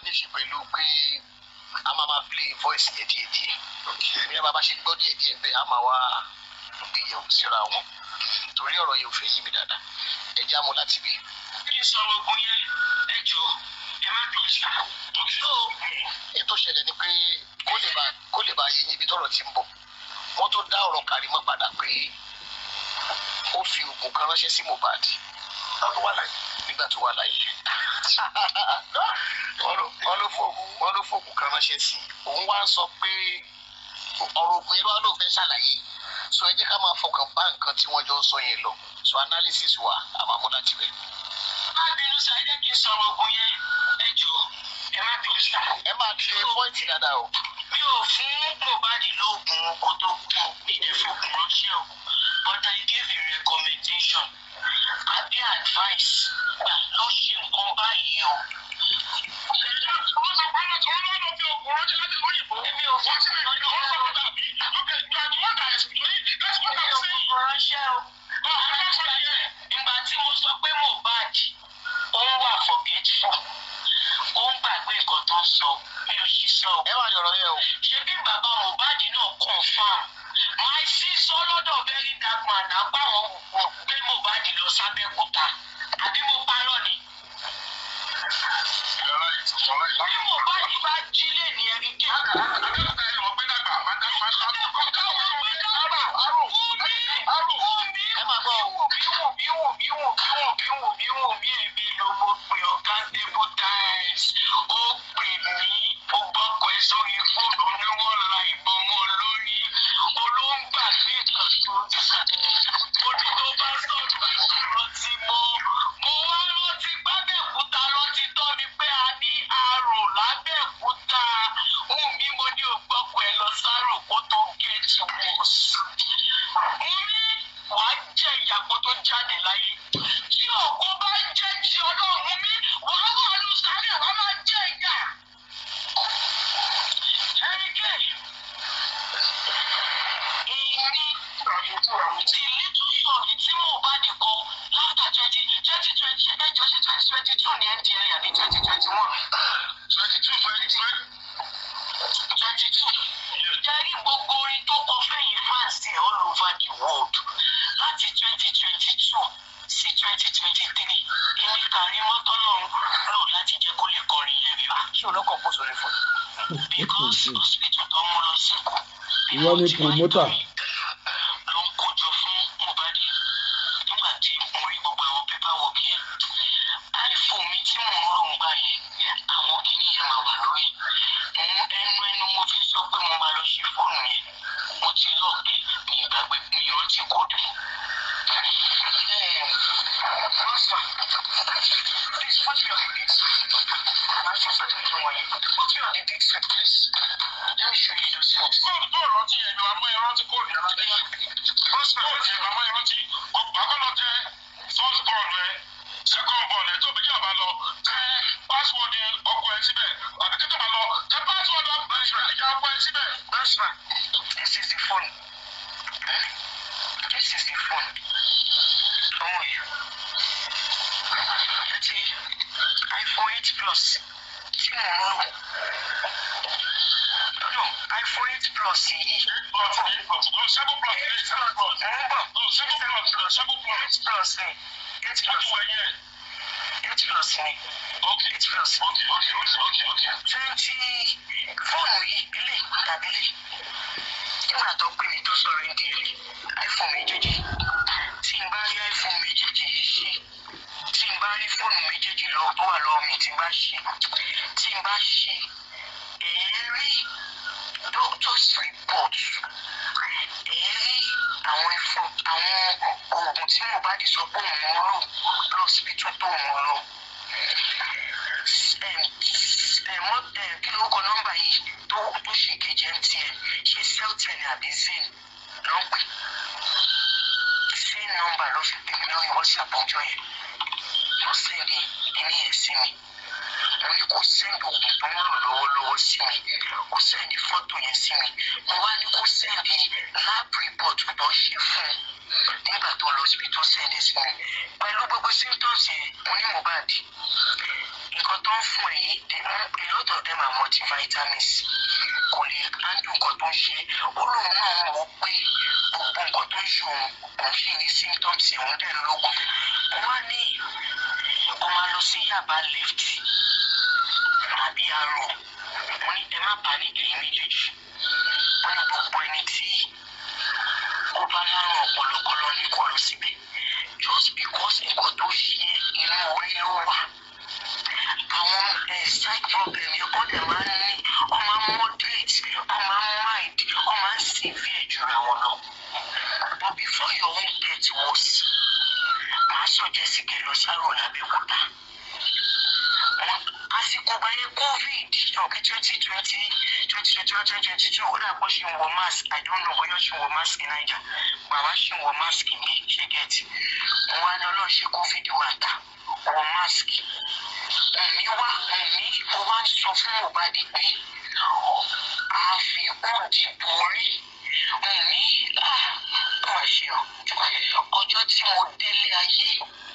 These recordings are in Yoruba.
ní ṣe pẹ̀lú pé a máa play voice yẹn díẹ̀díẹ̀ ní ẹ bá ṣe gbọ́ díẹ̀díẹ̀ bẹ́ẹ̀ a máa wá gbéyẹ̀wò síra wọn torí ọ̀rọ̀ yẹn ò fẹ́ yí mi dáadáa ẹ já mọ́ láti bí. kí ni sọ̀rọ̀ ogun yẹn ẹ jọ ẹ má bí ìṣá. ètò ìṣẹ̀lẹ̀ ni pé kó lè bá yé yín ibi tọ́rọ̀ ti ń bọ̀ wọ́n tó dá ọ̀rọ̀ Karimo padà pé ó fi oògùn kan ránṣẹ́ sí Mohbad nígbà tó wà láyé wọ́n ló fòògùn kan ránṣẹ́ sí òun wá ń sọ pé ọ̀rọ̀ oògùn yẹn ló fẹ́ ṣàlàyé so ẹ jẹ́ ká máa fọkàn bá nǹkan tí wọ́n jọ ń sọ yẹn lọ so analysis wa a máa mú láti bẹ̀. má bínú sá ẹ jẹ́ kí n sọ̀rọ̀ ogun yẹn ẹ jọ ẹ má bínú sá. ẹ máa ṣe pọ́ìntì dáadáa o. mi ò fún Mohbad lóògùn kó tó kú ìdẹ́fọ̀gùn ránṣẹ́ o but I gave a recommendation àbí advice gbà lọ ṣe nǹkan báyìí o. èmi ò fún ìgbà tí mo sọ pé Mohbad ó ń wà forgetful ó ń gbàgbé nǹkan tó ń sọ mi ò sì sọ. ẹ wà lọ́rọ̀ yẹn o. ṣé bí bàbá Mohbad náà confam my sis lọ́dọ̀ very dark man náà báwọn wò pé Mohbad lọ sábẹ́kúta àbí mo parọ́ ni. bí Mohbad bá jí lè ní ẹni kí. Ìwọ ni promoter. ló ń kójọ fún Mohbad nígbà tí mo rí gbogbo àwọn paperwork yẹn iPhone mi tí mò ń lò ń gbà yẹn àwọn kìíní yẹn máa wà lórí ẹnu mo fi sọ pé mo máa lọ ṣe fóònù yẹn mo ti lọ́ọ̀kì mi ìgbàgbé mi ìrántí kóòdù. Please put me on the big screen. My sister told you why. Put me on the big screen, please. Let me show you those phones. Bọ́ọ̀lù rántí yẹn ni àmọ́ ìrántí kóòdù yẹn láti yá. Bọ́ọ̀lù yẹn àmọ́ ìrántí àkọ́lọ́ tẹ first ball rẹ second ball rẹ tó bí kí a bá lọ tẹ password ọkọ ẹ síbẹ̀ àbí kí a bá lọ tẹ password ìyá ọkọ ẹ síbẹ̀. This is the phone. This is the phone. Oh yeah. It's iPhone 8 Plus. No, iPhone 8 Plus yìí. 8 Plus. No, 7 Plus. 8 Plus. No, 7 Plus. 7 Plus. 8 Plus ni. 8 Plus. 8 Plus ni. Okay. 8 Plus. Okay. 20 fóònù yìí ilé tàbí ilé. Nígbà tó pè mí tó sọ̀rọ̀ ìdí rẹ̀, iPhone méjèèjì. Tí n bá rí iPhone méjèèjì yìí ṣe, tí n bá rí fóònù méjèèjì lọ tó wà lọ́wọ́ mi tí n bá ṣe, èrí doctor's report, èrí àwọn oògùn tí Mohbad sọ pé òun lò lọ́sibítù tó òun lò. Kí ló kọ nọ́mbà yìí tó ṣe kejì MTN ṣe Celtel àbí Zain ló ń pè. Zain nọ́mbà ló fi pè mí lórí WhatsApp ọjọ́ yẹn. Wọ́n sẹ́ndì ìní yẹn sí mi. Mo ní kó sẹ́ndì oògùn tó ń lò lọ́wọ́lọ́wọ́ sí mi. Kó sẹ́ndì fọ́tò yẹn sí mi. Mo wá ní kó sẹ́ndì lab report tó ṣe fún nígbà tó lọ síbi tó sẹ́ndì sí mi. Pẹ̀lú gbogbo symptoms yẹn, mo ní Mohbad. Nǹkan nǹkan tó ń fún ẹ yìí a lot of them are multivitamins kò lè handle nǹkan tó ń ṣe ó lóun náà mọ̀ pé gbogbo nǹkan tó ń ṣe òun sì ní symptoms òun dẹ̀ lóògùn wọ́n á ní ọmọ lọ sí Yaba left àbí arò wọ́n ní ẹ má panic ẹ̀yin méjèèjì wọ́n ní gbogbo ẹni tí ó bá lárùn ọpọlọpọlọ ní kó lọ síbẹ̀ just because nǹkan tó ṣe inú orí ló wà àwọn side problem yẹn kọ́ dẹ̀ máa ń ní ọmọ moderate ọmọ mild ọmọ severe jura wọn lọ but before your own get worse màá suggest kẹ́ lọ Ṣáró l'Abẹ́òkúta àsìkò báyìí COVID ọ̀kẹ́ 2020 ó dàpọ̀ ṣe ń wọ mask I don't know bóyá ṣe ń wọ mask ní Naija bàbá ṣe ń wọ mask ní ṣe get wọn á ní Ọlọ́run ṣe COVID wà ta wọ mask òní wá òní ó wá sọ fún Mohbad pé àfikún dìbò rí òní kò ṣe ọjọ́ tí mo délé ayé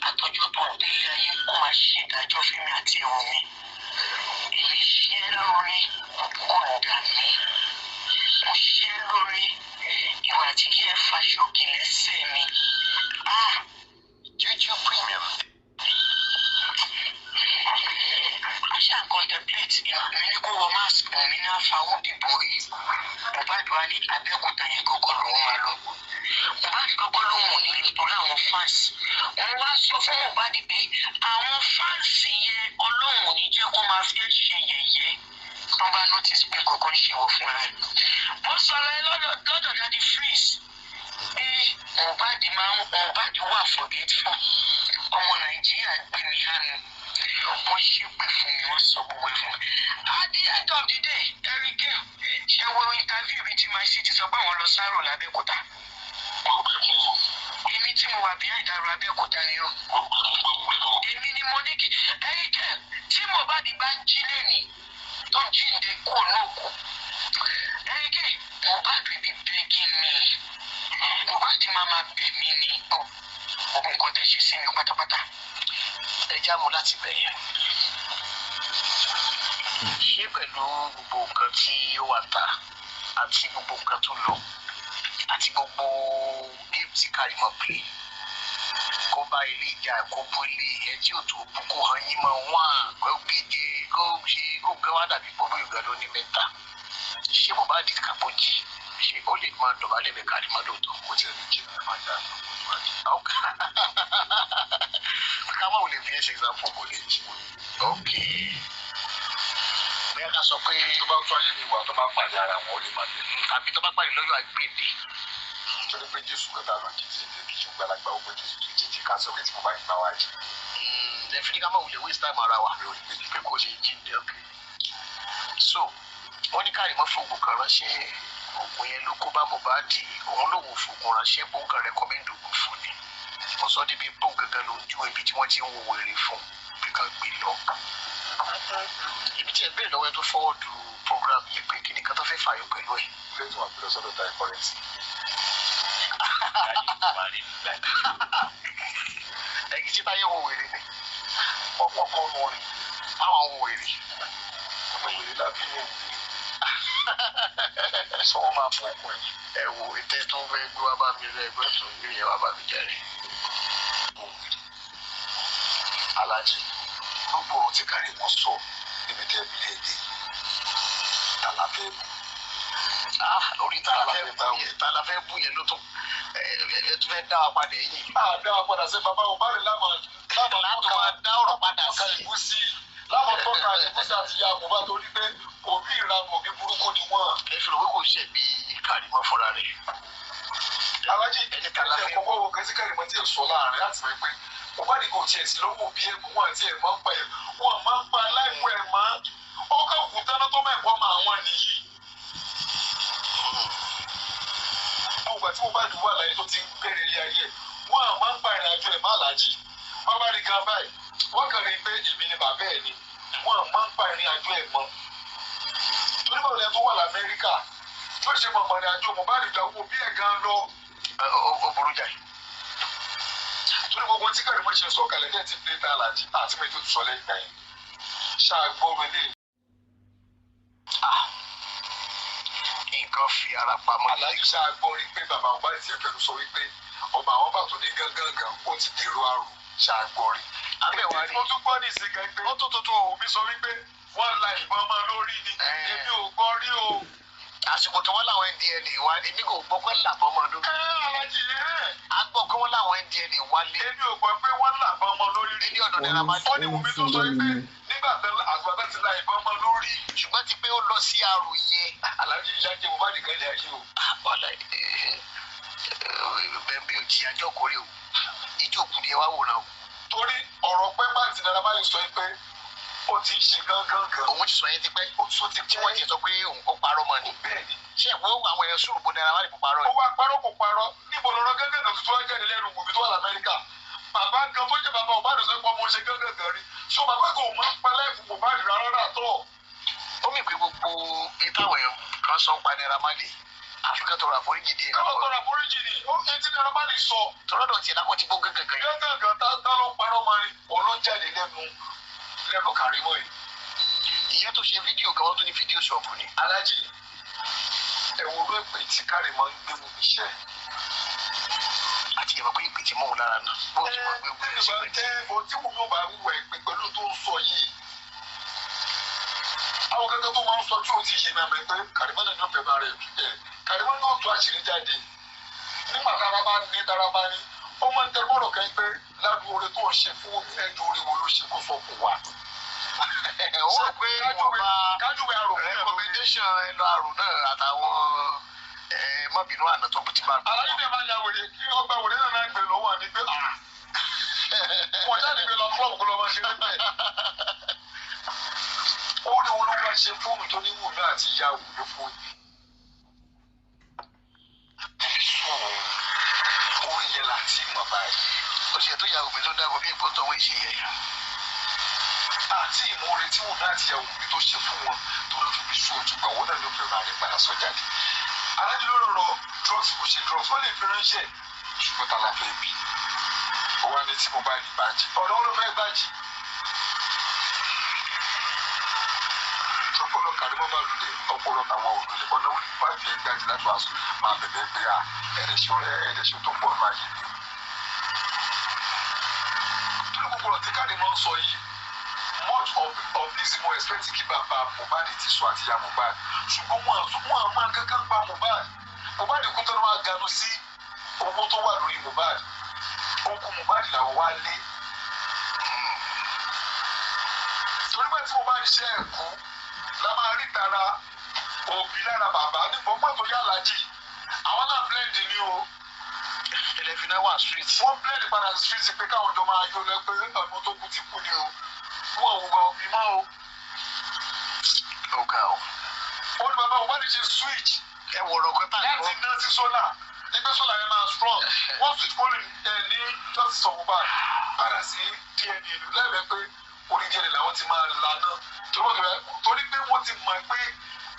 àtọjọ́ tó délé ayé kó máa ṣe ìdájọ́ fún mi àti ẹ̀wọ̀n mi èmi ṣe lórí kò dà mí mo ṣe lórí ìwà tí kí ẹ fàṣọkì lẹ́sẹ̀ mi Juju Premium. Aṣá contemplate mi ní kó wọ mask mi ní àfàwọn dìbò rí Mohbad wá ní Abẹ́òkúta yẹn kọ́kọ́ lòun máa lọ Mohbad kọ́kọ́ lòun ò ní lọ torí àwọn fans wọn wá sọ fún Mohbad pé àwọn fans yẹn Ọlọ́run ò ní jẹ́ kó máa fi ṣe yẹ̀yẹ́ wọ́n bá notice pé kọ́kọ́ ń ṣe wọ̀ fún ẹ wọ́n sọ̀rọ̀ ẹ lọ́dọ̀ Daddy Freeze pé Mohbad wà forgetful ọmọ Nàìjíríà gbé mi hánu wọ́n ṣépè fún mi wọ́n sọ gbogbo ẹ̀ fún mi at the end of the day Eric ṣe wo interview bíi ti My City sọ pé àwọn lọ Ṣáró l'Abẹ́òkúta èmi tí mo wà bí àìdárò Abẹ́òkúta ni o èmi ni mo ní kí Eric tí Mohbad bá jí lẹ́nìí tó jíǹde kúrò náà kú Eric Mohbad bí begging me Mohbad máa bẹ̀ mí ni gbogbo nǹkan tẹ́ ṣe sí mi pátápátá ẹ já mu láti bẹ̀yẹn ṣé pẹ̀lú gbogbo nǹkan tí ó wà ta àti gbogbo nǹkan tó lọ àti gbogbo game tí Karimo play kó bá ilé ìjà kó bó ilé ẹ tí ò tó bú kó hàn yín mọ wọn kó gbèjè kó ṣe kó gbé wá dàbí gbogbo ìgbà ló ní mẹ́ta ṣé Mohbad kàpọ̀ jì ṣé ó lè máa dọ̀bálẹ̀ bẹ Karimo lóòótọ́ kó tiẹ̀ lè jẹ́ ẹ̀ máa jà ok káwọn ò lè fi ẹsẹ̀ example kò lè jì ok bóyá ká sọ pé tó bá tó ayé mi wà tó bá pàdé ara wọn ó lè máa tẹ̀lé tàbí tó bá pàdé lọ́yọ̀ àgbèdè nítorí pé Jésù gbọ́dọ̀ àwọn kìtì ní kí ṣùgbọ́n àgbà ó pé Jésù tó jẹ́ ká sọ pé tí mo bá gbà wá jì lẹ́fìdí ká má wulẹ̀ waste time ara wa lórí pé kò ṣe jí ní ok so wọ́n ní Karimo fògùn kan ránṣẹ́ ògùn yẹn ló kó bá Mohbad òun ló wò fògùn ránṣẹ́ bó ń kan recommend ògùn fún ni mo sọ débi pé òun gangan lójú ibi tí wọ́n ti ń wo wèrè fún bí kan gbé lọ ibi tí ẹ bẹ́ẹ̀ lọ́wọ́ ẹ tó fọ́ọ̀dù program yẹn pé kí ni kan tó fẹ́ fààyò pẹ̀lú ẹ̀. lẹ́tọ̀ àpilọ̀ sọ́dọ̀ ta ẹ̀kọ́ rẹ̀ sí. ẹ̀yìn tí táyé wo wèrè ni ọ̀pọ̀ kan wọn ni àwọn wo wèrè wèrè lábí wọn sọ wọn máa fọ ọkùn ẹ wo ìtẹ́ tó fẹ́ gbé wá bá mi rẹ ẹgbẹ́ tó ń gbé yẹn wá bá mi jẹ́rìí. Aláàjì gbogbo ohun tí Karimo sọ níbi tẹ́ bí léde tàlàfẹ́ bù. Orí tàlàfẹ́ bù yẹn ló tún ẹ tún fẹ́ dá wa padà yìí. Dá wa padà sí bàbá o bá rè lámà dá ọ̀rọ̀ padà sí. Lámà tọ́ka ìbúsí àti ìyá àbúbá torí pé òbí ìranù òbí burúkú ni wọ́n. Ẹ fi òwe kò ṣe bí Karimo fúnra rẹ̀. Aláàjì ẹni tàlàfẹ́ kọ́kọ́ wo kẹ́sí Karimo ti sọ láàrin láti wẹ́ pé Mohbad kò tiẹ̀ sí lọ́wọ́ òbí ẹ̀kọ́ wọn àti ẹ̀mọ́ ń pa ẹ̀ wọ́n máa ń pa aláìpẹ́ ẹ̀ máa ó kà kú tẹ́lẹ̀ tó mẹ́kọ́ máa wọ́n nìyí. Ọgbà tí Mohbad wà láyé tó ti ń bẹ̀rẹ̀ ilé ayé wọ́n á máa ń pa ìrìn àjò ẹ̀ má làájì wọ́n bá rí gan báyìí wọ́n kàn rí pé èmi ni bàbá ẹ̀ ni wọ́n á máa ń pa ìrìn àjò ẹ̀ mọ́. Torí báwo lẹ́yìn tó wà l'Amẹ́ríkà tó ṣe mọ̀ ìrìn àjò Mohbad ìdáwó bí ẹ̀ gan lọ. Ó burú jáì. Torí gbogbo tí Karimo ṣe sọ kalẹ̀ ní ẹ̀ ti pé tá a làjì àti mi tó sọ lẹ́yìn náà. ṣàgbọ́n mi ní. nǹkan fi ara pamọ́. aláyé ṣàgbọ́n rí pé bàbá ọba ti ẹ̀fẹ̀ ló sọ wípé ọba àwọn bá tó ní gángan ó ti dèrò àrùn ṣàgbọ́n rí. abẹ́wà rí mo tún gbọ́ ní ìsìnkà pé ó tó òun mi sọ wípé wọ́n la ìbọn mọ́ lórí ni èmi ò gbọ́ rí o. àsìkò tí wọ́n láwọn ndla wá èmi kò gbọ́ pé làbọ́ mọ́ lórí. alájí a gbọ́ pé wọ́n láwọn ndla wálé. èmi ò gbọ́ pé wọ́n làbọ́ mọ́ lórí rí. nílé ọ̀dọ̀ Naira Marley. ó ní wùmí tó sọ wípé nígbà àgbàdo ti la ìbọn mọ́ lórí. ṣùgbọ́n ti pé ó lọ sí àrò yẹn. alájí ìyájẹ́ mo bá nìkan ilé ayé o. ọ̀la bẹ̀ẹ̀bí ò jí ajọ́ kórè o ìjọ òkú ni ẹ wá wòran o. torí ọ̀rọ̀ pé má ti Naira Marley sọ pé ó ti ń ṣe gángan. òun ti sọ yẹn ti pẹ́. ó sọ ti tí wọ́n ti sọ pé òun kò parọ́ mọ́ ni. bẹ́ẹ̀ni. ṣé ìwé àwọn èèyàn sùúrù bo Naira Marley kò parọ́ ni. ó wá parọ́ kò parọ́ níbo lọ́rọ́ gángan tuntun wá jáde lẹ́nu wùmí tó wà lamẹ́ríkà. bàbá gan tó jẹ́ bàbá Mohbad sọ pé ọmọ ṣe gángan rí. so bàbá kò máa ń pa láìfù Mohbad rárá náà tọ̀. ó mì pé gbogbo ìtàwọn èèyàn kan sọ ń pa Naira Marley àfikún tọrọ àforíjì díẹ̀. káwọn tọrọ àforíjì ni ó ti tí Naira Marley sọ. tọ́lọ́dọ̀ tiẹ̀ lákọ̀ ti gbó gángan. gángan tá ló parọ́ mọ́ ni ọlọ́jáde lẹ́nu Karimo yìí. ìyẹn tó ṣe fídíò kan wọ́n tún ní fídíò ṣọ̀pù ni. alájì ẹ̀wọ̀n ló pè tí Karimo ń gbé mu iṣẹ́. àti ìyẹ̀wò pé ìpè tí mò ń lára náà. bó ti mọ̀ pé wúwo ṣe pé tí mo yóò bá wúwo ìpè pẹ̀lú tó ń sọ yìí. àwọn kankan tó máa ń sọ tí o ti yé mi àmì pé Karimo náà ló fẹ́ bá rẹ̀ Karimo náà tó àṣírí jáde. nígbà tára bá ní ó máa ń tẹ gbọ́dọ̀ kẹ́ pé ládùú oore tó ń ṣe fún ẹjọ́ orí wo ló ṣe kó sọ fún wa. ó rò pé wọ́n bá recommendation ẹnu àrùn náà àtàwọn mọ́bìnú àná tó ti bá a. alájú dẹ̀ máa ya wèrè kí ọgbà wèrè náà gbé lọ́wọ́ ni pé wọ́n jáde gbé lọ club kó lọ́ máa ṣe níbẹ̀. ó ní olúwa ṣe fóònù tó ní wùmí àti ìyá wùmí fún mi. orin yẹn láti mọ̀ báyìí. ó ṣe tó ya wùmí tó dáko bí èkó tọ̀wọ́ ìṣe yẹn. àti ìmúre tí wùmí àti ìyá wùmí tó ṣe fún wọn tó lọ fi bí sùn ojú gbà wọ́n náà ló fẹ́ máa rí padà sọ́jà ni. alájú ló rọrọ drugs kò ṣe drugs wọ́n lè fi ránṣẹ́ ṣùgbọ́n tá a la fẹ́ bí. ó wá ní tí mo bá ní bájì ọ̀dọ́ wọn ló fẹ́ bájì. ọpọlọ Karimo bá lulẹ̀ ọpọlọ àwọn òdòdó ọ̀nà wọlé bá fi ẹgbẹ́ àti láti wàásù máa bẹ̀bẹ̀ pé ẹ̀ẹ́dẹ̀ṣọ́ tó pọ̀ máa yé mi. torí gbogbo ọ̀rọ̀ tí Karimo ń sọ yìí much of this mo expect kí bàbá Mohbad ti sọ àti ya Mohbad ṣùgbọ́n wọn máa kankan pa Mohbad kó tó máa ganu sí owó tó wà lórí Mohbad okùn Mohbad làwọn wá lé. torí bá tí Mohbad ṣe ẹ̀kú la máa rí tara òbí lára bàbá nígbà pàtó yàrá jì àwọn náà blend ni o. ẹlẹ́fínà wà street. wọ́n blend padà street pé káwọn jọ máa yọ lẹ pé ọmọ tó kú ti kú ni o. wọ́n ò wá òbí mọ́ o. ó ga o. ó ní bàbá Mohbad ṣe switch. ẹ wọ̀rọ̀ kọ́tà láti iná sí sólà ẹgbẹ́ sólà yẹn máa strong. wọ́n switch fóònù ní justice of Mohbad padà sí DNA ìlú lẹ́ẹ̀mẹ́ pé orí DNA làwọn ti máa lànà torí pé wọ́n ti mọ̀ pé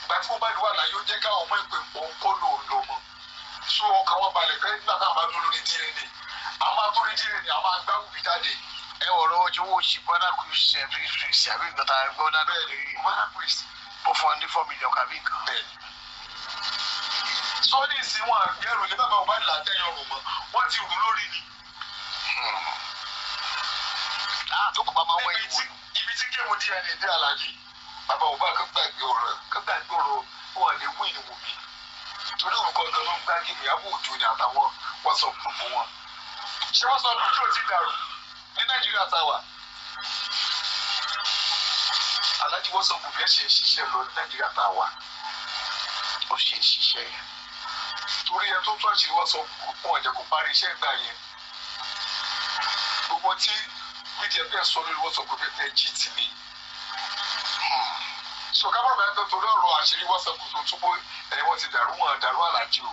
ìgbà tí Mohbad wà láyé ó jẹ́ káwọn ọmọ ìpè òun kọ́ lò ń lò mọ́. so ọkàn wọn balẹ̀ pé nígbà táwọn bá dúró lórí DNA àwọn máa tó rí DNA àwọn máa gbá wùmí jáde. ẹ wọ̀rọ̀ ojú wo ṣì bọ́dà kù ṣẹ̀rí ṣì àbí nǹkan tá a gbọ́ dábẹ́ bẹ́ẹ̀ bọ́dà kù sí. ó fún ọ ní 4 million kàbí nǹkan. bẹ́ẹ̀ sọ́ọ́dì sí wọn àgbẹ̀rù ní bàbá Mohbad látẹ̀yìn ọ̀rùn mọ́ wọ́n ti rù lórí ni. tó kò bá máa wọ ìwò. ibi tí kéwù DNA dé alájí bàbá Mohbad kó gbàgbé ọ̀rọ̀ wọn lè wí ìwò mi torí òkú ọ̀dọ́ ló ń gbá gíní Ìyábọ̀ Òjó ni àtàwọn WhatsApp group wọn. ṣé WhatsApp group yóò ti dàrú ní Nàìjíríà táwa alájí WhatsApp group yẹn ṣe ń ṣiṣẹ́ lọ ní Nàìjíríà táwa ó ṣe ń ṣiṣẹ́ yẹn. torí ẹ tó tún àṣírí WhatsApp group wọn jẹ́ kó parí iṣẹ́ ìgbà yẹn gbogbo tí mídíà bẹ́ẹ̀ sọ lórí WhatsApp group ẹ̀ jí tì mí. so ká bọ̀rọ̀ bẹ́ẹ̀ tó torí ọ̀rọ̀ àṣírí WhatsApp group tó túbọ̀ wọ́n ti dàrú alájí o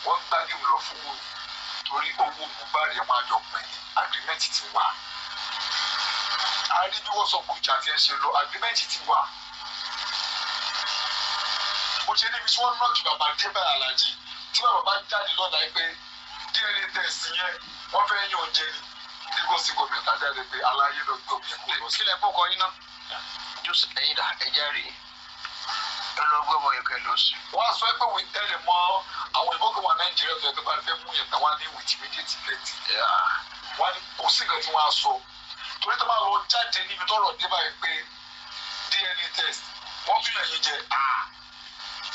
wọ́n ń gbájú lọ fún wọn torí owó Mohbad yẹn máa jọ pín agreement ti wà. a rí bí WhatsApp group àti ẹ̀ ṣe lọ agreement ti wà. mo ṣe níbi tí wọ́n náà kí bàbá dé báyìí alájí tí bàbá bá jáde lọ́la pé DNA test yẹn wọ́n fẹ́ yàn oúnjẹ ni Lagos gómìnà jáde pé aláyé lọ gbé omi ẹ̀kọ́ lọ sí. kílẹ̀ kó kọ yín náà. Joseph ẹ̀yìn dà ẹ̀já rí ẹ lọ gbọ́ ọmọ yẹn kẹ́ lọ sí. wọ́n á sọ pé wí tẹ́lẹ̀ mọ́ àwọn ìbọn kan wà Nàìjíríà tó yẹ kó bá fẹ́ mú yẹn tán wá ní with immediate effect. wọ́n ní kò sí nǹkan tí wọ́n á sọ torí tó máa lọ jáde níbi tọ́rọ̀ dé báyìí pé DNA test wọ́n tún yẹn yín jẹ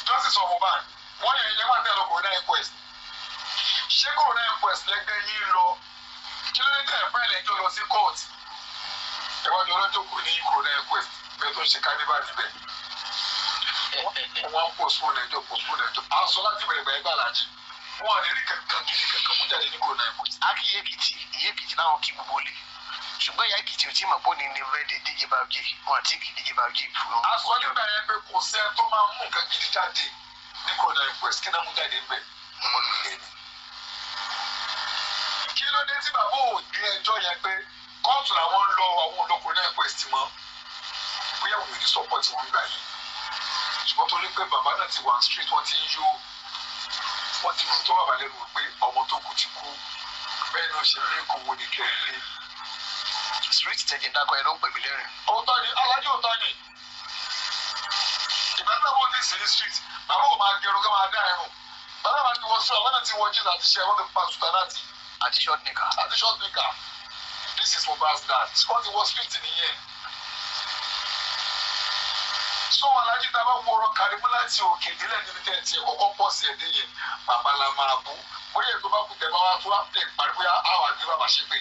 justice of Mohbad wọ́n yẹn yẹn wà ní ẹ̀rọ corona inquest ṣé corona inquest lẹ́gbẹ́ yín lọ kí ló dé tẹ̀ ẹ̀ fẹ́ lẹ́jọ́ lọ sí court ẹ̀wájú ọlọ́jọ́ kò ní corona inquest bẹ́ẹ̀ tó ṣe káníbà níbẹ̀ wọ́n postpone ẹjọ́ aṣọ láti bẹ̀rẹ̀ bẹ̀rẹ̀ gbàlájì wọ́n lè rí kankan gidi kankan mú jáde ní corona inquest. a kì í ìyé Èkìtì náà kí gbogbo lé ṣùgbọ́n ìyá Èkìtì ò tí mọ̀ pé ní ní rẹ́ẹ̀dẹ̀ díje báwùjẹ́ wọn àti kì í díje báwùjẹ́ fún. aṣọ nígbà yẹn pé kò sẹ́ tó máa mú nǹkan gidi jáde ní corona inquest kí náà mú jáde bẹ́ẹ̀ wọ́n lè lé ní. kí ló dé tí bàbá ò gbé ẹjọ́ yẹn pé kóòtù làwọn ń lọ àwọn olókùnrin náà inquest mọ́ bóyá òun ní support wọn gbà yìí ṣùgbọ́n torí pé bàbá náà ti wà street wọ́n ti ń yó wọ́n ti mú tó bàbá lẹ́nu pé ọmọ tó kú ti kú bẹ́ẹ̀ náà ṣe ní kò wo ní kẹ́lẹ́. street tẹ̀jẹ̀ dákọ̀ ẹ̀ ló ń pè mí lẹ́rìn. òótọ́ ni alájọ́ òótọ́ ni ìgbàgbọ́ wo ní sí ní street bàbá ò máa gẹrun kí wọ́n máa dá ẹ̀rùn bàbá máa ti wọ sí ọ̀bọ̀n náà ti wọ jíìsì àti ṣe ẹ̀wọ́n ti pa sùtánátì àti short nika. this is Mohbad's dad wọ́n ti wọ street nìyẹn. so alájí tá a bá wọ ọ̀rọ̀ Kàrímù láti òkè nílẹ̀ níbi tẹ́ ẹ ti kọ́kọ́ pọ̀ sí ẹ̀dẹ́ yẹn bàbá la máa bú bóyá ètò bá kú tẹ̀ bá wá tó wá pè parí bóyá àwọn àgbẹ̀ bàbá ṣe pé.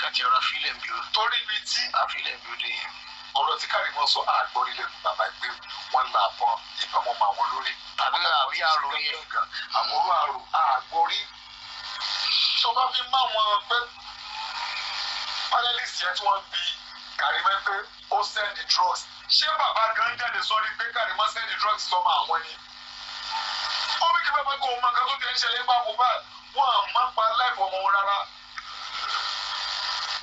káti ọ̀rọ̀ àfilẹ̀ mi ò. torí ibi tí àfilẹ̀ mi ò dé yẹn. ọ̀rọ̀ tí Kàrímù sọ àgbọ̀rí lẹ́nu bàbá gbé wọn là bọ̀ ìbámu mọ àwọn lórí. àbí àrò yẹn. àmọ́rú àrò àgbọ̀rí. tó bá fi má wọn pé panelist yẹn tí wọ́n bí Kàrímù pé ó send the drugs ṣé bàbá gan jáde sọ ní pé Kàrímù send the drugs sọmọ àwọn ni. ó bí kí bàbá kó o mọ nǹkan tó ti ń ṣẹlẹ̀ bá Mohbad wọn à má pa láìpọ̀ ọmọ wọn rárá.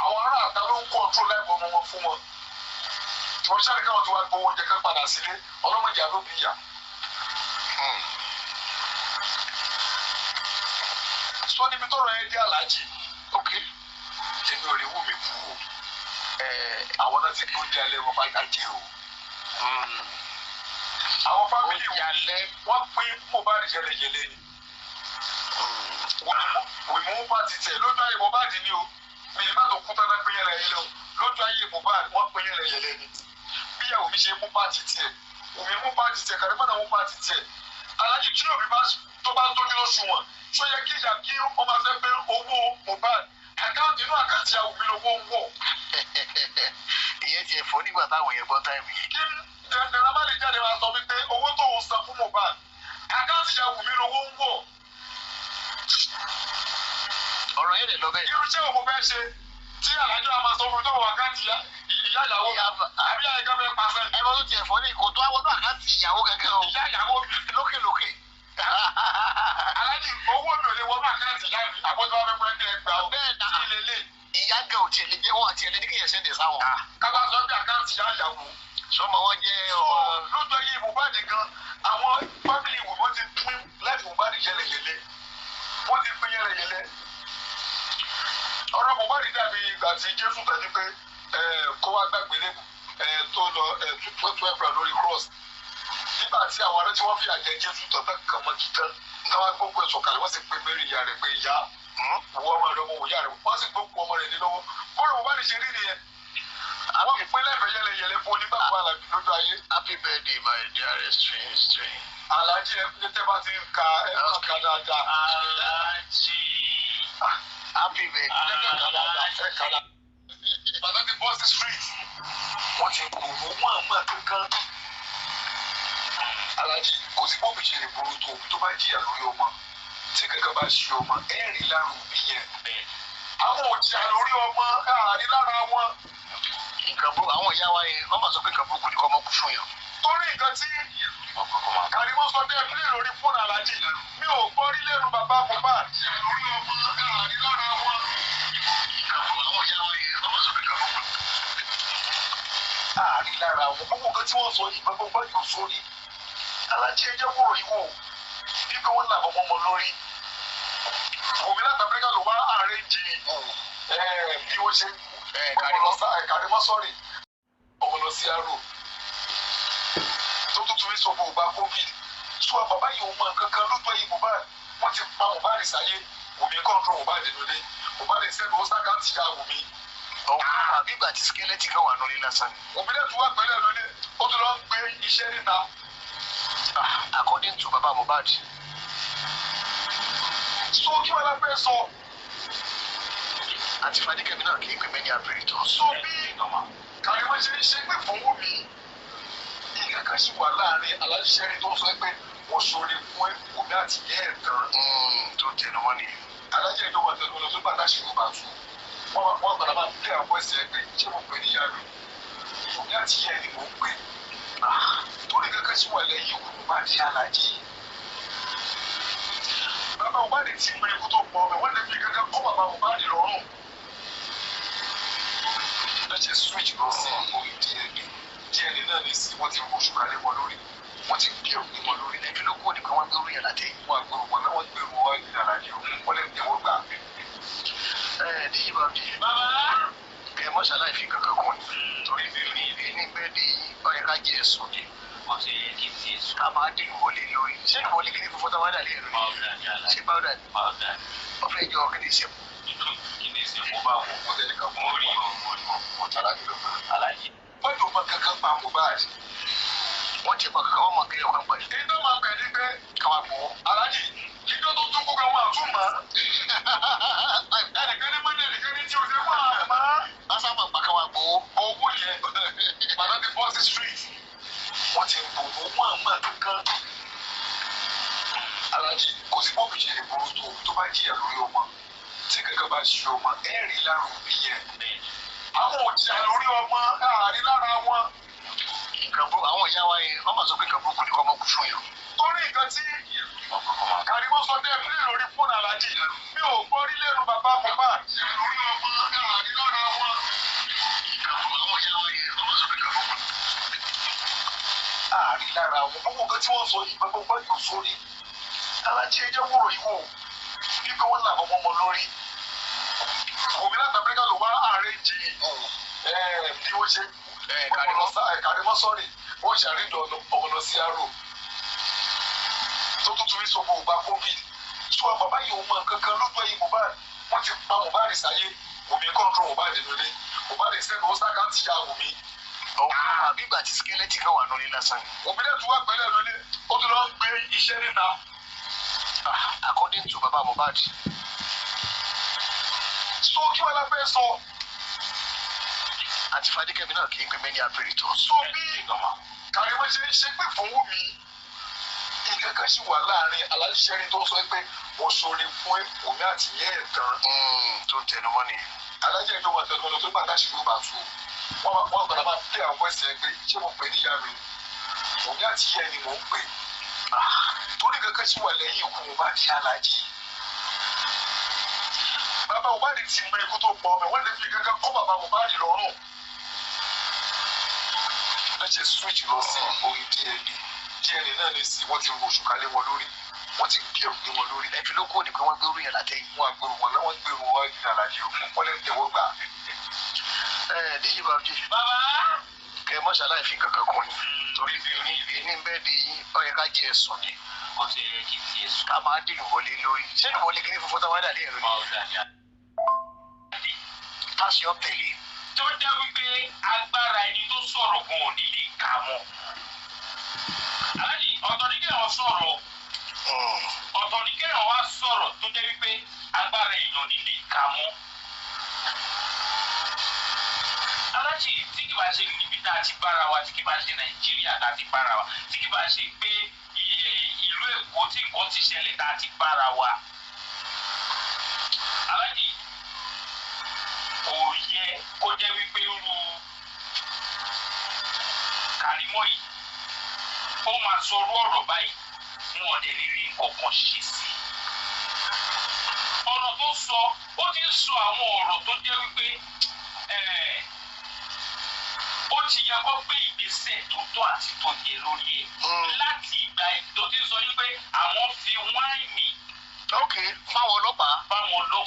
àwọn ará àta ló ń control láìpọ̀ ọmọ wọn fún wọn. tí wọ́n ṣàlẹ̀ káwọn tó wá gbowó oúnjẹ kan padà sílé ọlọ́mọdé àló bí ìyá. sọ níbi tọ́rọ̀ ẹ dé aláàjì ok èmi ò lè wú mi kú o àwọn náà ti gbóúnjẹ alẹ́ wọn bá gàjẹ́ o. àwọn fámìlì wọn pín Mohbad yẹlẹyẹlẹ ni. wìmú bá ti tẹ̀ lójú ayé Mohbad ni o mi ìbá tó kú tán pín yẹlẹyẹlẹ o lójú ayé Mohbad wọn pín yẹlẹyẹlẹ ni. bí ìyàwó mi ṣe mú bá ti tiẹ̀ òmí mú bá ti tiẹ̀ Kàrímù náà mú bá ti tiẹ̀ alájí tí òbí tó bá tójú lóṣù wọn tó yẹ kí ìyá kí ọmọ fẹ́ pé owó Mohbad àkáǹtì inú àkáǹtì àwọn òbí lówó ń wọ̀. ìyẹn ti ẹ̀fọ́ nígbà táwọn yẹn gbọ́ táìmù yẹn. kí dandan má lè jáde máa sọ wípé owó tó ń san fún Mohbad àkáǹtì ìyá òbí lówó ń wọ̀. ọ̀rọ̀ yẹn lè lọ bẹ́ẹ̀. irúṣẹ́ òun fẹ́ ṣe tí alájọ́ àmà sọ fún tó wọ àkáǹtì ìyá ìyàwó àbí àyíká fẹ́ pàṣẹ. ẹ bá tó ti ẹ̀fọ́ ní kò tó àwọn náà àkáǹtì ìyàwó gẹ́gẹ́ o. ìyá ìyàwó lókèlókè. alájí owó mi ò lè wọnú àkáǹtì ìyá mi àbójú wa fẹ́ pẹ́ ẹgbàá o. bẹ́ẹ̀ náà kí lélẹ̀. ìyá gẹ̀ ò tiẹ̀ lè jẹ́ wọn àti ẹlẹ́ni kéèyàn sẹ́ndẹ̀ sáwọn. kábà sọ pé àkáǹtì ìyá ìyàwó. sọmọ wọn jẹ́ ọmọ. lójú ayé Mohbad gan àwọn fámìlì wò wọ́n ti pín láti Mohbad yẹlẹyẹlẹ wọ́n ti pín yẹlẹyẹlẹ. ọ̀rọ̀ Mohbad dàbí ìgbà tí Jésù tẹ̀lé pé kó wá gbàgbé lẹ́kùn tó lọ 12 lórí cross nígbà tí àwọn ará tí wọ́n fi àjẹ Jésù tọ́tà kàn mọ́ kíkan náà gbogbo ẹ̀sùn kalẹ̀ wọ́n sì pé Mary ìyá rẹ̀ pé ìyá wọ́n ọmọ rẹ̀ wọ́n ìyá rẹ̀ wọ́n sì gbogbo ọmọ rẹ̀ ní lọ́wọ́ bọ́ọ̀rọ̀ Mohbad ṣe rí nìyẹn àwọn ìpínlẹ̀ ẹ̀fẹ̀ yẹlẹyẹlẹ fún onígbàgbọ́ Àlàbí lójú ayé. Happy birthday my dearest twin. Alájí ẹ tẹ́ bá ti ń ka ẹ máa ka dáadáa. Alájí. Happy birthday. ẹ ka dáadáa ẹ ka dáadáa. bàtà ti bọ́ sí street wọ́n ti kò mú wọn àmọ́ kankan. Alájí kò sí bọ́ọ̀bù ṣe lè burú tó bá jìyà lórí ọmọ tí kankan bá ṣe ọmọ ẹ rí lára òbí yẹn. àwọn òjìyà lórí ọmọ káàrí lára wọn. nǹkan burúkú àwọn ìyá wa yẹn wọ́n máa sọ pé nǹkan burúkú ni kọ́ ọmọ kú fún yàn. torí nǹkan tí Kàrímù sọ bẹ́ẹ̀ pílẹ̀ lórí fóònù Alájí mi ò gbọ́ rí lẹ́nu bàbá Mohbad. lórí ọmọ káàrí lára wọn. àwọn ìyá wa yẹn wọ́n máa sọ pé nǹkan burúkú. káàrí lára wọn gbogbo nǹkan tí wọ́n sọ yìí gbogbo yóò sórí. Alájí ẹ jẹ́ kúrò ìwò bí pé wọ́n làbọ̀ mọ́ lórí. òmìnira Áfíríkà ló wá ààrẹ jì bí wọ́n ṣe Kàrímọ́ sọ́rí ọmọ lọ sí àrò tó tuntun sọ fún ọba covid sọ bàbá yìí ò mọ kankan lójú ẹ̀yìn Mohbad wọ́n ti pa Mohbad sáyé Wùmí kọ́ńtró Mohbad nílé Mohbad sẹ́nu ó sákàtì ya Wùmí. ọ̀hún àbí ìgbà tí skeleton kan wà lórí lásán. Wùmí náà tún wá pẹ̀lẹ́ lónìí ó tún lọ gbé iṣẹ́ níta. according to baba Mohbad. So kí wọ́n lápẹ́ sọ. àti Fadékẹ́mi náà kì í pè mí ní abirítọ̀. So bí Kàrímọ́ ṣe ń ṣe pé fún Wùmí nǹkan kan sì wà láàrin aláṣẹ́rí tó ń sọ pé wọ́n ṣoore fún Wùmí àti ìyá ẹ̀ tán. tó tẹnu mọ́ nìyẹn. alájẹ́ ìjọba tẹnu lọ tó bá láṣẹ Yorùbá tù wọ́n gbàdá máa tẹ àwọn ẹsẹ̀ pé ṣé mo pè níyà mi Wùmí àti ìyá ẹ̀ ni mo pè. torí kankan sì wà lẹ́yìn ikú bá di alájì. bàbá Mohbad ti mọ ikú tó pọ̀ ọmọ wọ́n lè fi kankan kọ́ bàbá Mohbad lọ́rùn. lọ́jọ́ switch lọ sí orí DNA náà ní sí wọ́n ti rú oṣù kalẹ̀ wọn lórí wọ́n ti gbé òkú wọn lórí. ẹ̀mí ló kó ni pé wọ́n gbé orí ẹ̀ látẹ̀. wọ́n àgbèrò wọn náà wọ́n gbèrò wọn ní alájì wọ́n lè tẹ̀wọ́ gbà. díyí bá di. bàbá. ẹ mọ́ṣáláì fi kankan kún ni torí ní bẹ́ẹ̀ ni ọ̀yẹ́ ká jẹ́ ẹ̀sùn ni. ọ̀sẹ̀ yẹ kí n ti sùn. ká máa dín ìwọlé lórí. ṣé ìwọlé kìíní fúnfọ́ táwọn dà lé ẹ̀rọ ni. ṣé báwọ̀dà ni. ọ̀fẹ́ ìjọ kìíní ìṣẹ̀kù. kìíní ìṣẹ̀kù bá wọ̀ wọ́n tẹ̀lé kan fún orí alájì lọ́gbà. alájì. wọ́n yóò mọ kankan pa Mohbad. wọ́n ti mọ kankan wọ́n mọ kílẹ̀ wọn pẹ̀lú. ìdá máa pẹ̀ ní pé káwá gbowó. alájì ìjọ tó tún kúkẹ́ wọn àtúmọ̀. ẹnìkan ní mọ́ni ẹnìkan ní tí o ṣe wà á mọ́. asámọ̀ pa káwá gbowó. owó yẹn bàtà ti bọ́ sí street. wọ́n ti bò ó mọ́ àmọ́ kankan. alájì kò sí bọ́ọ̀bù ṣe lè burú tó bá jìyà lórí ọmọ tí kankan bá ṣe ọmọ ẹ̀rí lára òbí yẹn. àwọn òjìyà lórí ọmọ àárín lára wọn. àwọn ìyá wa yẹn wọ́n máa sọ pé nǹkan burúkú ni kò mọ̀ kú fún yẹn. torí nǹkan tí Kàrímọ́ sọ dé ẹ̀fílẹ̀ lórí fóònù alájì mi ò gbọ́ rí lẹ́nu bàbá Mohbad. lórí ọmọ àárín lára wọn. àwọn ìyá wa yẹn wọ́n máa sọ pé nǹkan burúkú ni. àárín lára wọn gbogbo nǹkan tí wọ́n sọ yìí gbogbo yóò sórí. alájì ẹjẹ́ wúrò yìí wò bí pé wọ́n là ọmọ ọmọ lórí. Wùmí láti Amẹ́ríkà ló wá ààrẹ jì bí wọ́n ṣe Kàrímọ́ sọ́rí wọ́n ṣàrídọ̀ ọmọ lọ sí àrò tó tuntun sọ fún ọba covid sọ bàbá yìí ò mọ kankan lójú ẹ̀yìn Mohbad wọ́n ti pa Mohbad sáyé Wùmí kọ́ńtró Mohbad nílé Mohbad sẹ́nu ó sákàtì ya Wùmí. ọ̀hún àbí ìgbà tí skeleton kan wà lórí lásán. Wùmí náà tún wá pẹ̀lẹ́ lónìí ó tún lọ gbé iṣẹ́ níta. according to baba Mohbad. so kí wọ́n lápẹ́ sọ. àti Fadékẹ́mi náà kì í pè mí ní abirítọ̀. so bí Kàrímọ́ ṣe ń ṣe pé fún Wùmí nǹkan kan sì wà láàrin aláṣẹ́rí tó ń sọ pé wọ́n ṣoore fún Wùmí àti ìyá ẹ̀ tán. tó tẹnu mọ́ nìyẹn. alájẹ́ ìjọba tẹnu lọ tó bá láṣẹ Yorùbá tù wọ́n gbàdá máa tẹ àwọn ẹsẹ̀ pé ṣé mo pè níyà mi Wùmí àti ìyá ẹ̀ ni mò ń pè. torí kankan sì wà lẹ́yìn ikú Mohbad di alájì. bàbá Mohbad ti mọ ikú tó pọ̀ ọmọ wọ́n lè fi kankan kọ́ bàbá Mohbad lọ́rùn. lọ́jọ́ switch lọ sí orí DNA náà ní sí wọ́n ti rú oṣù kalẹ̀ wọn lórí wọ́n ti gbé òkú wọn lórí. ẹ̀fí ló kó ni pé wọ́n gbé orí yẹn látẹ̀yìn. wọ́n àgbèrò wọn náà wọ́n gbèrò wọn ní alájì òkú wọ́n lè tẹ̀wọ́ gbà. díyí bá di. bàbá. kẹ mọ́ṣáláì fi kankan kún ni torí ní bẹ́ẹ̀ di ọ̀yẹ́ ká jẹ́ ẹ̀sùn ni. ọ̀sẹ̀ yẹ kí n ti sùn. ká máa dín ìwọlé lórí. ṣé ìwọlé kìíní fúnfọ́ táwọn dà lé ẹ̀rọ ni. táṣì ọ̀ tẹ̀lé. tó jẹ́ wípé agbára ẹni tó sọ̀rọ̀ gan ò ní lè kà mọ́. aláàjì ọ̀tọ̀ ní kéèyàn sọ̀rọ̀ ọ̀tọ̀ ní kéèyàn wá sọ̀rọ̀ tó jẹ́ wípé agbára èèyàn ní lè kà mọ́. aláàjì tí kì bá ṣe níbi tá a ti bára wa tí kì bá ṣe Nàìjíríà tá a ti bára wa tí kì bá ṣe pé ìlú Èkó tí nǹkan ti ṣẹlẹ̀ tá a ti bára wa. aláàjì kò yẹ kó jẹ́ wípé irú Kàrímọ́ yìí ó máa sọ orú ọ̀rọ̀ báyìí wọn ò dẹ̀ lè rí nǹkan kan ṣe sí i. ọ̀nà tó sọ ó ti ń sọ àwọn ọ̀rọ̀ tó jẹ́ wípé ó ti yẹ kó gbé ìgbésẹ̀ tó tọ́ àti tó yẹ lórí ẹ̀. láti ìgbà tó ti sọ wípé àwọn fi wáìnì ok fáwọn ọlọ́pàá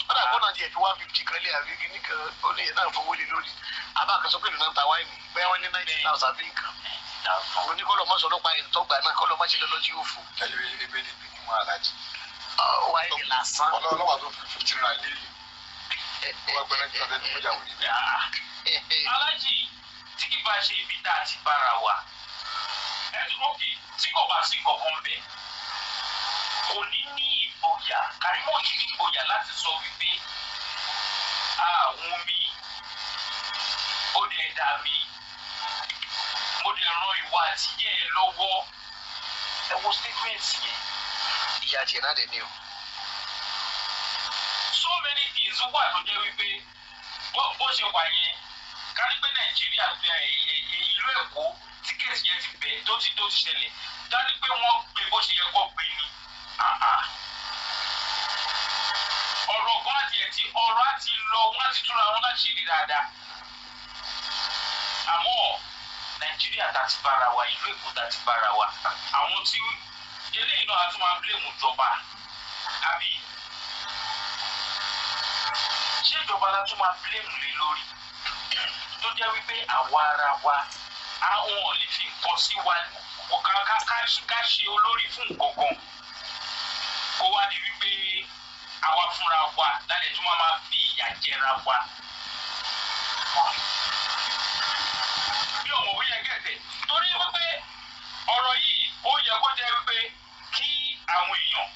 ọ̀dà gbọ́dọ̀ jẹ́ fi 150 kan lé àbí kí nìkan ó lè náà fowó lé lórí abáàkàsọ pé lónà ta wáìnì bẹ́ẹ̀ wọ́n ní 90,000 àbí nǹkan mo ní kọ́lọ́ mọ́sọ̀ ọlọ́pàá yẹn tọ́gbà náà kọ́lọ́ mọ́sẹ̀ lọ́lọ́ tí ó fò. ebe ni bí wọn alájí. wáìnì lásán. ọlọ́wà tó fi 50 naira lé wọ́n gbẹ́rẹ́ ní ọ̀dẹ́ ní ìjà wò ní. alájí tí kì bá ṣe ibi tá a ti bára wa òkè tí kò bá sí kankan bẹ̀ kò ní ní ìgboyà Karimo ní ìgboyà láti sọ wípé àwọn mi ó dẹ̀ dá mi mo dẹ̀ ran ìwà àtijọ́ ẹ lọ́wọ́ ẹ wo statement yẹn. ìyá tiẹ̀ náà dẹ̀ ní o. so many things wà tó jẹ́ wípé bó ṣe wà yẹn kárí pé Nàìjíríà ìlú Èkó tí kéèsì yẹn ti bẹ̀ tó ti ṣẹlẹ̀ dájú pé wọ́n gbé bó ṣe yẹ kó gbé ni. ọ̀rọ̀ kan ọ̀rọ̀ àti lọ wọ́n ti túnra wọn láti ṣe dáadáa. àmọ́ Nàìjíríà tá ti bára wa ìlú Èkó tá ti bára wa àwọn tí eléyìí náà a tún máa blame ìjọba àbí ṣé ìjọba la tún máa blame lé lórí tó jẹ́ wípé àwa ara wa àwọn ò lè fi nǹkan sí wa ká ṣe olórí fún nǹkan kan kó wá di wípé àwa fúnra wa lálẹ́ tó máa fi ìyà jẹra wa. bí ọmọ òwe yẹ gẹ̀ẹ́tẹ̀ torí wípé ọ̀rọ̀ yìí ó yẹ kó jẹ́ wípé kí àwọn èèyàn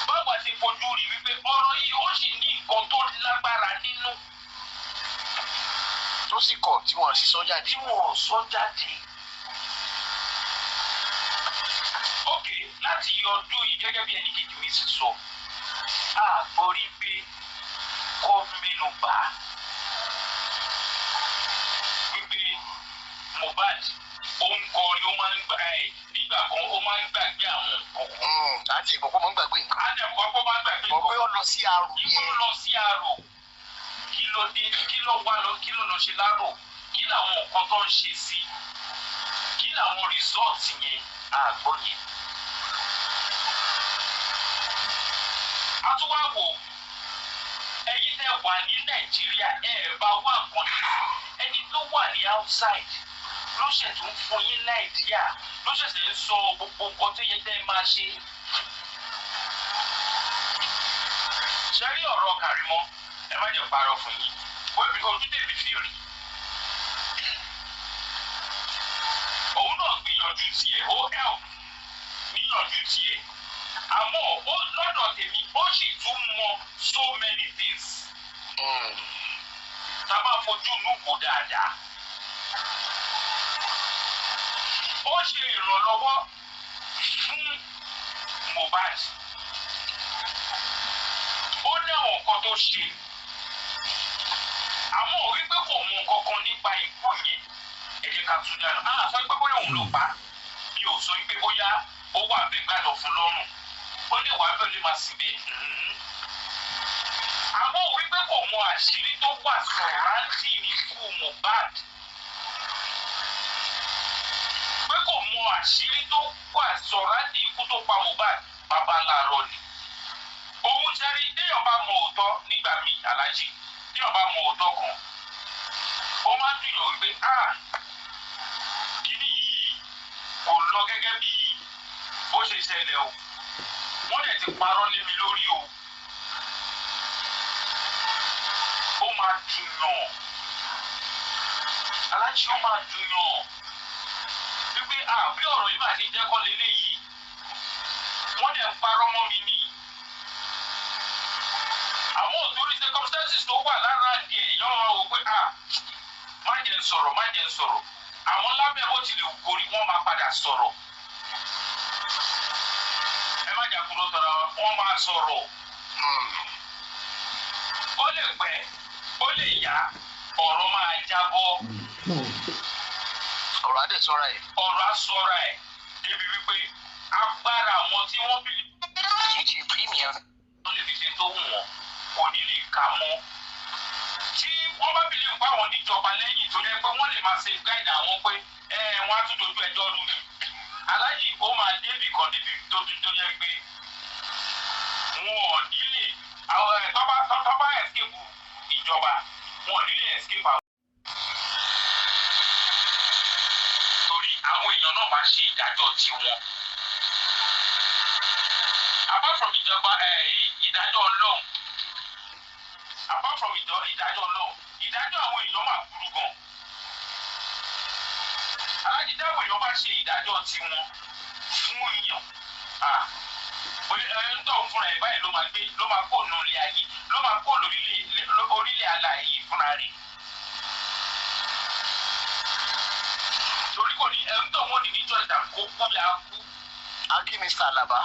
báwa ti fojú rí wípé ọ̀rọ̀ yìí ó sì ní nǹkan tó lágbára nínú. tó sì kọ̀ tí wọ́n sì sọ jáde. tí wọ́n sọ jáde. ok láti yọ ọdún yìí gẹ́gẹ́ bí ẹnì kejì mi sì sọ a gbọ́ rí pé kọ́ mẹ́nu bà wípé Mohbad ó ń kọrin ó máa ń gbà nígbà kan ó máa ń gbàgbé àwọn nǹkan. àti ìgbọ̀pọ̀ máa ń gbàgbé nǹkan. àti ìgbọ̀pọ̀ máa ń gbàgbé nǹkan. mọ̀ pé ó lọ sí àrò yẹn. ìgbó lọ sí àrò kí ló dé kí ló wá lọ kí ló lọ ṣe lárò kí làwọn nǹkan tó ń ṣe sí kí làwọn rìsọ́ọ̀tì yẹn àgbọ̀ yẹn. a tún wá wò ẹ̀yin tẹ́ wà ní Nàìjíríà bá wà nǹkan ẹni tó wà ní outside ló ṣẹ̀ tó ń fún yín Nàìjíríà ló ṣẹ̀ṣẹ̀ ń sọ gbogbo nǹkan tó yẹ tẹ́ máa ṣe. ṣe rí ọ̀rọ̀ Karimo ẹ má jẹ́ parọ́ fún yín wẹ́bí ojú tèmi fi rí. òun náà gbìyànjú tiẹ̀ ó help níyànjú tiẹ̀ àmọ́ lọ́dọ̀ tèmi ó sì tún mọ so many things. tá a bá fojú nùgbò dáadáa. ó ṣe ìrànlọ́wọ́ fún Mohbad. ó ní àwọn nǹkan tó ṣe àmọ́ wípé kò mọ nǹkan kan nípa ikú yẹn ẹ jẹ́ ká tún dáná sọ pé bóyá òun ló pa mi ò sọ pé bóyá ó wà bẹ́ẹ̀ gbàdọ̀ fún lọ́rùn ó lè wà bẹ́ẹ̀ lè máa sì bẹ́ẹ̀. àmọ́ wípé kò mọ àṣírí tó wà sọ̀ráǹtì ní ikú Mohbad pé kò mọ àṣírí tó wà sọ̀ráǹtì ikú tó pa Mohbad bàbá làárọ̀ ni. òun jẹ́rí téèyàn bá mọ òótọ́ nígbà míì aláàjì téèyàn bá mọ òótọ́ kan ó máa ń dùn wípé kíní yìí kò lọ gẹ́gẹ́ bí bó ṣe ṣẹlẹ̀ o wọ́n dẹ̀ ti parọ́ lé mi lórí o ó máa dùn yàn aláàjì ó máa dùn yàn wípé bí ọ̀rọ̀ yìí máa ti jẹ́ kọ́ lélẹ́yìí wọ́n dẹ̀ ń parọ́ mọ́ mi ni. àwọn òtórí circumstances tó wà lára díẹ̀ yọ̀ọ́ máa wò pé má jẹ́ sọ̀rọ̀ àwọn lábẹ́ bó tilẹ̀ wù kórí wọ́n máa padà sọ̀rọ̀ ẹ má jà kúrò tọ́ra wọ́n máa sọ̀rọ̀ ó lè pẹ́ ó lè yá ọ̀rọ̀ máa jábọ́ ọ̀rọ̀ adé sọ́ra ẹ̀. ọ̀rọ̀ asọ́ra ẹ̀ débi wípé agbára àwọn tí wọ́n bí jíjì premium. wọ́n lè fi ṣe tó wù wọ́n kò ní lè kà mọ́. tí wọ́n bá bí lè pa àwọn níjọba lẹ́yìn tó yẹ pé wọ́n lè máa ṣe gáìdì àwọn pé wọ́n á tún dojú ẹjọ́ rú mi. aláàjì ó máa débì kan débi tó yẹ pé wọn ò nílé àwọn tọ́ba escape ìjọba wọn ò nílé escape àwọn. torí àwọn èèyàn náà máa ṣe ìdájọ́ tiwọn. apart from ìjọba ìdájọ́ ọlọ́run apart from ìdájọ́ ọlọ́run ìdájọ́ àwọn èèyàn máa burú gan. alájídáwò èèyàn bá ṣe ìdájọ́ tiwọn fún èèyàn ń tọ̀ fúnra ẹ̀ báyìí ló máa kó nù ilé ayé ló máa kó orílẹ̀ alààyè fúnra rẹ̀. torí kò ní ń tọ̀ wọ́n ní níjọ́ ìdá kó kú ya kú. akí Mr. Alaba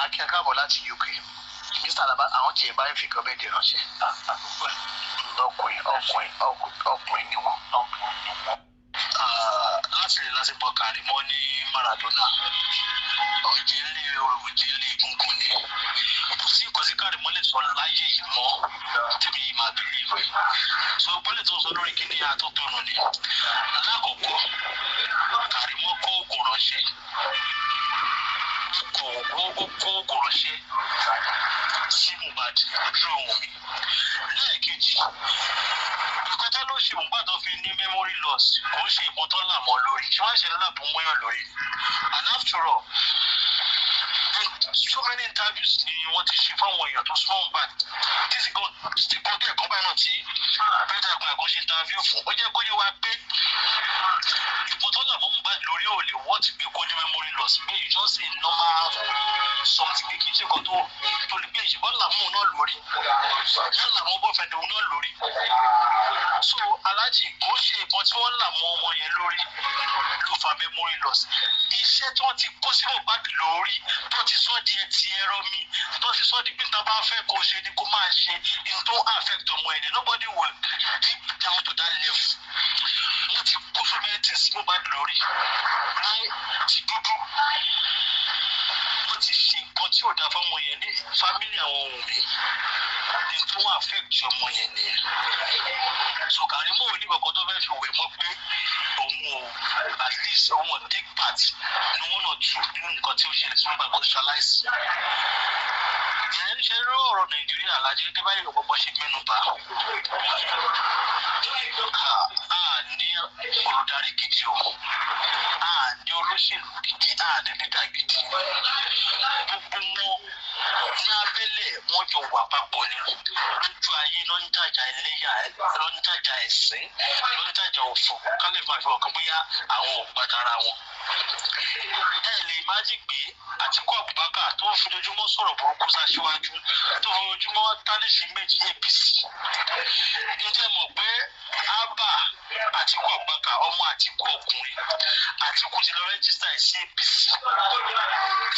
akí akábọ̀ láti UK Mr. Alaba àwọn tí ẹ bá ń fi kan bẹ́ẹ̀ dé ránṣẹ́ ọkùnrin ni wọ́n. láti bọ́ Kàrímọ́ ní Maradona ọ̀jẹ̀lẹ̀ òrùjẹ̀lẹ̀ egungun ni kò sí nǹkan tí Kàrímọ́ lè sọ láyé yìí mọ́ tèmi yìí máa bìrì rẹ̀ so gbọ́dọ̀ tó ń sọ lórí kíní àtọ́tọ́nù ni lákòókò Kàrímọ́ kó oògùn ránṣẹ́ kó oògùn ránṣẹ́ sí Mohbad lójú ohun mi lẹ́ẹ̀kejì ìkọ́tà ló ṣe òǹgbà tó fi ní memory loss kò ń ṣe ìbọn tó là mọ́ lórí tí wọ́n ṣe lábùú mọ́yàn lórí and after all so many interviews ni wọ́n ti ṣe fáwọn èèyàn tó súnmọ́ Mohbad títí kan tó ẹ̀kọ́ báyìí náà tí peter gbàgbọ́ ṣe interview fún ó jẹ́ kó yé wa pé ìbọn tó là mọ́ Mohbad lórí ò lè wọ́n ti gbé kó ní memory loss pé it's just a normal something kì í ṣe kan tó lè gbé ìṣèbọn làmú náà lórí yálà mọ́ bọ́ fẹ́ẹ́ náà lórí so aláàjì kò ṣe ìbọn tí wọ́n là mọ́ ọmọ yẹn lórí ló fa memory loss iṣẹ́ tí wọ́n ti kó sí Mohbad lórí tó ti sọ di ẹtì ẹ̀rọ mi tó ti sọ di pé tá a bá fẹ́ kó ṣe ni kó máa ṣe in tó affect ọmọ ẹni nobody will deep down to that level wọ́n ti kó so many things sí Mohbad lórí ní ti dúdú wọ́n ti ṣe nǹkan tí ò dáa fọmọ yẹn ní family àwọn ohun mi in tó affect ọmọ yẹn nìyẹn so Kàrímọ́ ò ní kankan tó fẹ́ fi wẹ̀ mọ́ pé òun ò at least òun ò take part ní one or two nínú nǹkan tí ó ṣẹlẹ̀ sí Mohbad kò ṣaláìsí. ìyẹn ń ṣe irú ọ̀rọ̀ Nàìjíríà alájẹ́ gẹ́gẹ́ báyìí ló kọ́kọ́ ṣe mẹ́nu bà á ní olùdarí gidi o á ní olóṣèlú gidi á ní lídà gidi gbogbo wọn ní abẹ́lẹ̀ wọn jọ wà papọ̀ ni lójú ayé ló ń jàjà ẹlẹ́yà ló ń jàjà ẹ̀sìn ló ń jàjà òfò kálí máa fi ọkàn bóyá àwọn ò gbàdára wọn. ẹ lè má jí pé Àtíkù Abubakar tó ń fojoojúmọ́ sọ̀rọ̀ burúkú sáṣíwájú tó ń fojoojúmọ́ tálíṣì méjì APC ǹjẹ́ mọ̀ pé Abba Àtíkù Abubakar ọmọ Àtíkù ọkùnrin Àtíkù ti lọ rẹ́jísítà ẹ̀ sí APC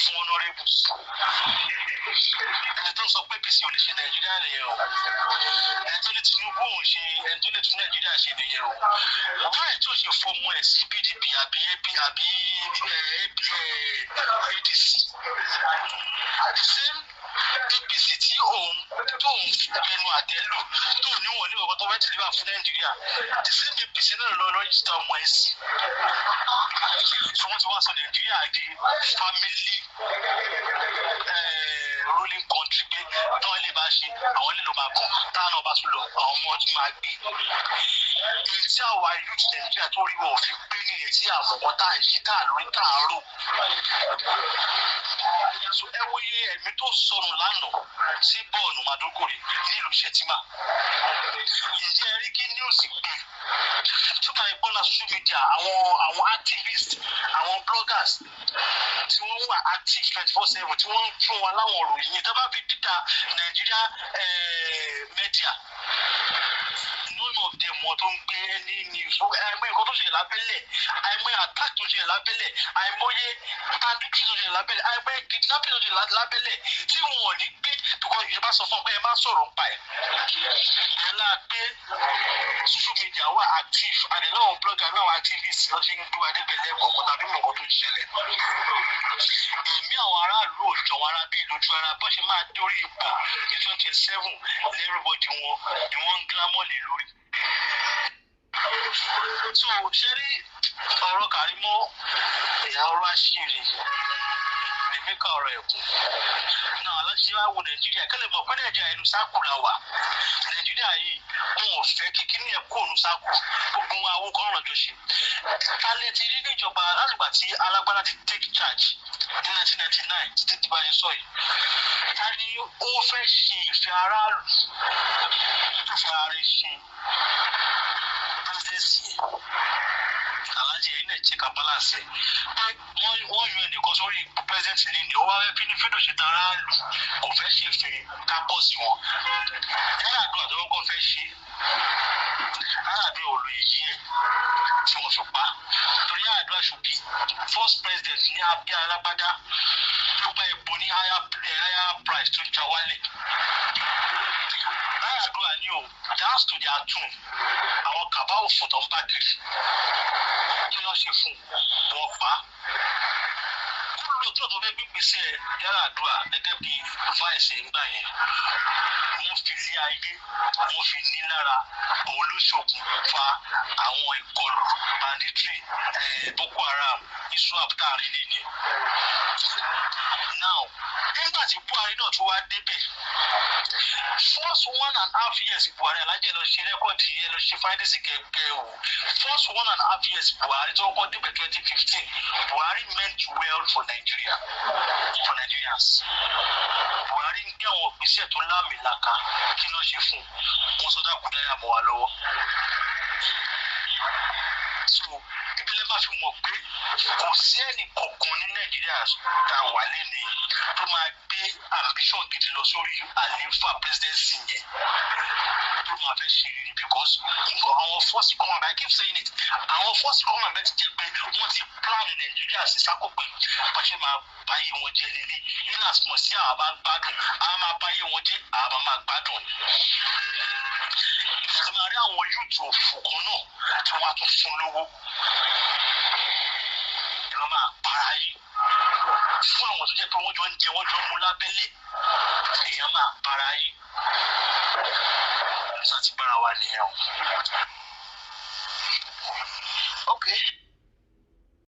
fún honourables ẹni tó ń sọ pé APC ò lè ṣe Nàìjíríà nìyẹn o ẹni tó lè Tinubu òun ṣe ẹni tó lè tún Nàìjíríà ṣe nìyẹn o báyìí tó ṣe fọmọ ẹ̀ sí PDP àbí ADC the same APC tí òun ẹnu àtẹ́lù tó níwọ̀n ní ọkọ̀ tó fẹ́ tìlíbà fún Nàìjíríà the same APC náà lọ rẹ́jísítà ọmọ ẹ̀ sí tí wọ́n ti wá sọ Nàìjíríà di family ruling country pé táwọn ilé bá ṣe àwọn ilé ló máa bọ̀ táwọn náà bá tún lọ àwọn ọmọ tún máa gbé èyí tí àwa ìlú ti Nàìjíríà tó rí wọn ò fi pé nìyẹn tí àmọ̀kọ́ tá à ń ṣe tá à lórí tá à ń rò so ẹ wo iye ẹ̀mí tó sọnù lánàá sí bọ́ọ̀nù Maduguri nílùú Shettima ǹjẹ́ ẹ rí kí news gbé tó bá ìbọn náà social media àwọn activists àwọn bloggers tí wọ́n wà active 24/7 tí wọ́n ń fún wa láwọn òròyìn yẹn tó bá fi dídá Nigeria media none of them wọn tó ń gbé ní news àìmọye nǹkan tó ṣẹlẹ̀ lábẹ́lẹ̀ àìmọye attack tó ṣẹlẹ̀ lábẹ́lẹ̀ àìmọye banditry tó ṣẹlẹ̀ lábẹ́lẹ̀ àìmọye kidnapping tó ṣẹlẹ̀ lábẹ́lẹ̀ tí wọn ò ní gbé because ìjọba sọ fún ọ pé ẹ má sọ̀rọ̀ nípa ẹ̀ ẹ̀ la gbé social media wà active and then àwọn blogger náà activists lọ sí ń gbé wa débẹ̀ lẹ́kọ̀ọ́ tàbí mọ̀ nǹkan tó ń ṣẹlẹ̀ ẹ̀mí àwọn aráàlú òjò wọn ara bíi lójú ara bó ṣe máa dórí ipò ní 2027 everybody wọn ni wọ́n ń gílámọ̀ lé lórí. so ṣe rí ọ̀rọ̀ Karimo ìyá ọ̀rọ̀ àṣírí lèmi ká ọ̀rọ̀ ẹ̀kún náà aláṣẹ wa wo Nàìjíríà kẹlẹ mọ̀ pé Nàìjíríà inú sáàkù la wà Nàìjíríà yìí wọn ò fẹ́ kí kíní ẹ̀ kó òun sáàkù gbogbo àwọn kan rọ̀ jọ ṣe alẹ́ ti rí níjọba látìgbà tí alágbára ti take charge ní 1999 títí tí báyìí sọ yìí ta ni ó fẹ́ ṣe ìfẹ́ aráàlú tó fẹ́ ara ṣe presidency alájẹ yìí náà check and balance pé wọ́n yọ ẹnìkan sórí president lẹ́nu ó wá fẹ́ bí ní fídíò ṣe ta aráàlú kò fẹ́ ṣèfẹ́ kápọ́ọ̀sì wọn yàrá àdúrà tó kọ́ fẹ́ ṣe Yar'Adua ò lo èyí ẹ̀ tí wọ́n fi pa torí Yar'Adua ṣùgbọ́n first president ní abẹ́ alágbádá tó gba epo ní higher price tó já wálẹ̀ Yar'Adua ní o dance to their tune àwọn kàbá òfò tó ń bá kiri kí wọ́n ṣe fún wọn pa lóòótọ́ tó fẹ́ gbígbèsè Yar'Adua gẹ́gẹ́ bí vice ńgbà yẹn wọ́n fi lé ayé wọ́n fi ní lára òun ló ṣokùnfà àwọn ìkọlù banditry Boko Haram ISWAP táàrí nìyẹn. Now nígbà tí Buhari náà tún wá débẹ̀ first 1.5 years Buhari alájẹ lọ ṣe rẹ́kọ̀dì yẹn lọ ṣe fáìdísì kẹ̀kẹ́ o first 1.5 years Buhari tó kọ́ débẹ̀ 2015 Buhari meant well for Nigeria for Nigerians. Buhari ń gbé àwọn ìgbésẹ̀ tó lámìlaka kí ló ṣe fún wọn sọdá kúdáyà mọ́ wa lọ́wọ́. So ìbílẹ̀ máa fi mọ̀ pé kò sí ẹnì kọ̀ọ̀kan ní Nàìjíríà tá a wà lẹ́nu tó máa gbé ambition gidi lọ sórí àlééfà presidency yẹn tó máa fẹ́ ṣe rí because nǹkan àwọn force government I keep saying it àwọn force government ti jẹ́ pé wọ́n ti plan Nàìjíríà sí sákòpẹ́ pàṣẹ máa báyé wọn jẹ́ lélẹ̀ nínú àsìmọ̀ sí àwọn bá gbádùn àwọn máa báyé wọn jẹ́ àwọn máa gbádùn ìfẹ́ máa rí àwọn yúùtù òfò kan náà tí wọ́n á tún fún lówó ìlú máa para yín fún àwọn tó jẹ́ pé wọ́n jọ ń jẹ wọ́n jọ ń mu lábẹ́lẹ̀ èèyàn máa para yín nígbà tí gbára wa nìyẹn o. Okay.